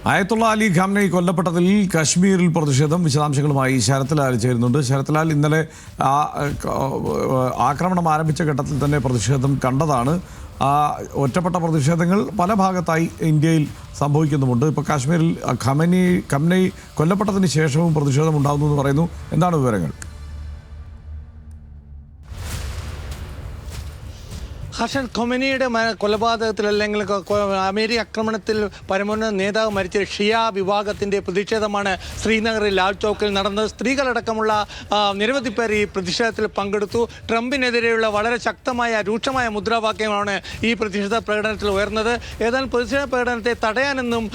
ആയത്തുള്ള അലി ഖാംനയി കൊല്ലപ്പെട്ടതിൽ കശ്മീരിൽ പ്രതിഷേധം. വിശദാംശങ്ങളുമായി ശരത്ലാൽ ചേരുന്നുണ്ട്. ശരത്ലാൽ, ഇന്നലെ ആക്രമണം ആരംഭിച്ച ഘട്ടത്തിൽ തന്നെ പ്രതിഷേധം കണ്ടതാണ്. ഒറ്റപ്പെട്ട പ്രതിഷേധങ്ങൾ പല ഭാഗത്തായി ഇന്ത്യയിൽ സംഭവിക്കുന്നുമുണ്ട്. ഇപ്പോൾ കാശ്മീരിൽ ഖാംനയി കൊല്ലപ്പെട്ടതിന് ശേഷവും പ്രതിഷേധം ഉണ്ടാകുന്നു എന്ന് പറയുന്നു. എന്താണ് വിവരങ്ങൾ? ഹസൻ ഖൊമേനിയുടെ കൊലപാതകത്തിൽ അല്ലെങ്കിൽ അമേരിക്ക ആക്രമണത്തിൽ പരമോന്നത നേതാവ് മരിച്ച ഷിയ വിഭാഗത്തിൻ്റെ പ്രതിഷേധമാണ് ശ്രീനഗറിൽ ലാൽ ചൗക്കിൽ നടന്നത്. സ്ത്രീകളടക്കമുള്ള നിരവധി പേർ ഈ പ്രതിഷേധത്തിൽ പങ്കെടുത്തു. ട്രംപിനെതിരെയുള്ള വളരെ ശക്തമായ രൂക്ഷമായ മുദ്രാവാക്യമാണ് ഈ പ്രതിഷേധ പ്രകടനത്തിൽ ഉയർന്നത്. ഏതായാലും പ്രതിഷേധ പ്രകടനത്തെ തടയാനൊന്നും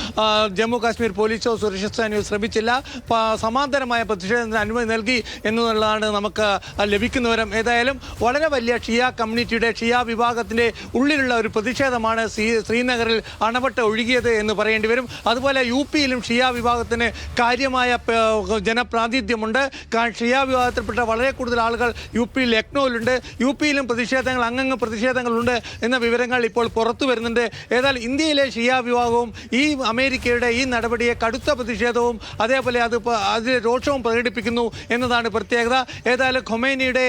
ജമ്മു കാശ്മീർ പോലീസോ സുരക്ഷാ സേനയോ ശ്രമിച്ചില്ല. സമാന്തരമായ പ്രതിഷേധത്തിന് അനുമതി നൽകി എന്നുള്ളതാണ് നമുക്ക് ലഭിക്കുന്ന വിവരം. ഏതായാലും വളരെ വലിയ ഷിയ കമ്മ്യൂണിറ്റിയുടെ ഷിയ വിഭാഗത്തിൻ്റെ ഉള്ളിലുള്ള ഒരു പ്രതിഷേധമാണ് ശ്രീനഗറിൽ അണപെട്ട് ഒഴുകിയത് എന്ന് പറയേണ്ടി വരും. അതുപോലെ യു പിയിലും ഷിയ വിഭാഗത്തിന് കാര്യമായ ജനപ്രാതിനിധ്യമുണ്ട്. ഷിയ വിഭാഗത്തിൽപ്പെട്ട വളരെ കൂടുതൽ ആളുകൾ യു പിയിൽ ലക്നൌവിലുണ്ട്. യു പിയിലും പ്രതിഷേധങ്ങൾ അങ്ങങ്ങ് പ്രതിഷേധങ്ങളുണ്ട് എന്ന വിവരങ്ങൾ ഇപ്പോൾ പുറത്തു വരുന്നുണ്ട്. ഏതായാലും ഇന്ത്യയിലെ ഷിയ വിഭാഗവും ഈ അമേരിക്കയുടെ ഈ നടപടിയെ കടുത്ത പ്രതിഷേധവും അതേപോലെ അതിൽ രോഷവും പ്രകടിപ്പിക്കുന്നു എന്നതാണ് പ്രത്യേകത. ഏതായാലും ഖൊമേനിയുടെ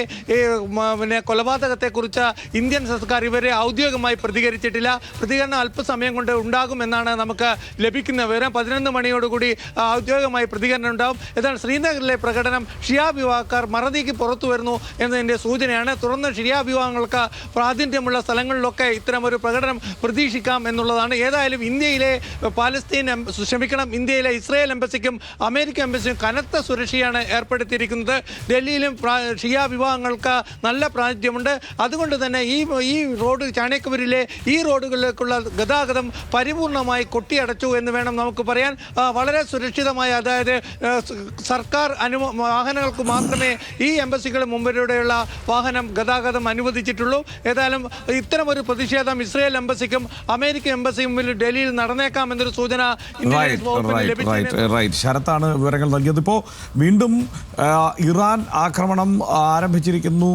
കൊലപാതകത്തെക്കുറിച്ച് ഇന്ത്യൻ സർക്കാർ ഇവരെ ഔദ്യോഗികമായി പ്രതികരിച്ചിട്ടില്ല. പ്രതികരണം അല്പസമയം കൊണ്ട് ഉണ്ടാകുമെന്നാണ് നമുക്ക് ലഭിക്കുന്ന വിവരം. 11 മണിയോടുകൂടി ഔദ്യോഗികമായി പ്രതികരണം ഉണ്ടാകും. എന്നാൽ ശ്രീനഗറിലെ പ്രകടനം ഷിയ വിഭാഗക്കാർ മറനീക്കി പുറത്തു വരുന്നു എന്നതിൻ്റെ സൂചനയാണ്. തുടർന്ന് ഷിയ വിഭാഗങ്ങൾക്ക് പ്രാതിനിധ്യമുള്ള സ്ഥലങ്ങളിലൊക്കെ ഇത്തരമൊരു പ്രകടനം പ്രതീക്ഷിക്കാം എന്നുള്ളതാണ്. ഏതായാലും ഇന്ത്യയിലെ ഇന്ത്യയിലെ ഇസ്രായേൽ എംബസിക്കും അമേരിക്കൻ എംബസിക്കും കനത്ത സുരക്ഷയാണ് ഏർപ്പെടുത്തിയിരിക്കുന്നത്. ഡൽഹിയിലും ഷിയ വിഭാഗങ്ങൾക്ക് നല്ല പ്രാതിനിധ്യമുണ്ട്. അതുകൊണ്ട് തന്നെ ഈ റോഡ് ചാണക്യപൂരിലെ ഈ റോഡുകളിലേക്കുള്ള ഗതാഗതം പരിപൂർണമായി കൊട്ടിയടച്ചു എന്ന് വേണം നമുക്ക് പറയാൻ. വളരെ സുരക്ഷിതമായ, അതായത് സർക്കാർ വാഹനങ്ങൾക്ക് മാത്രമേ ഈ എംബസികളുടെ മുമ്പിലൂടെയുള്ള ഗതാഗതം അനുവദിച്ചിട്ടുള്ളൂ. ഏതായാലും ഇത്തരമൊരു പ്രതിഷേധം ഇസ്രായേൽ എംബസിക്കും അമേരിക്കൻ എംബസിക്കും മുമ്പിൽ ഡൽഹിയിൽ നടന്നേക്കാം എന്നൊരു സൂചന ശരത്താണ് വിവരങ്ങൾ നൽകിയത്. ഇപ്പോൾ വീണ്ടും ഇറാൻ ആക്രമണം ആരംഭിച്ചിരിക്കുന്നു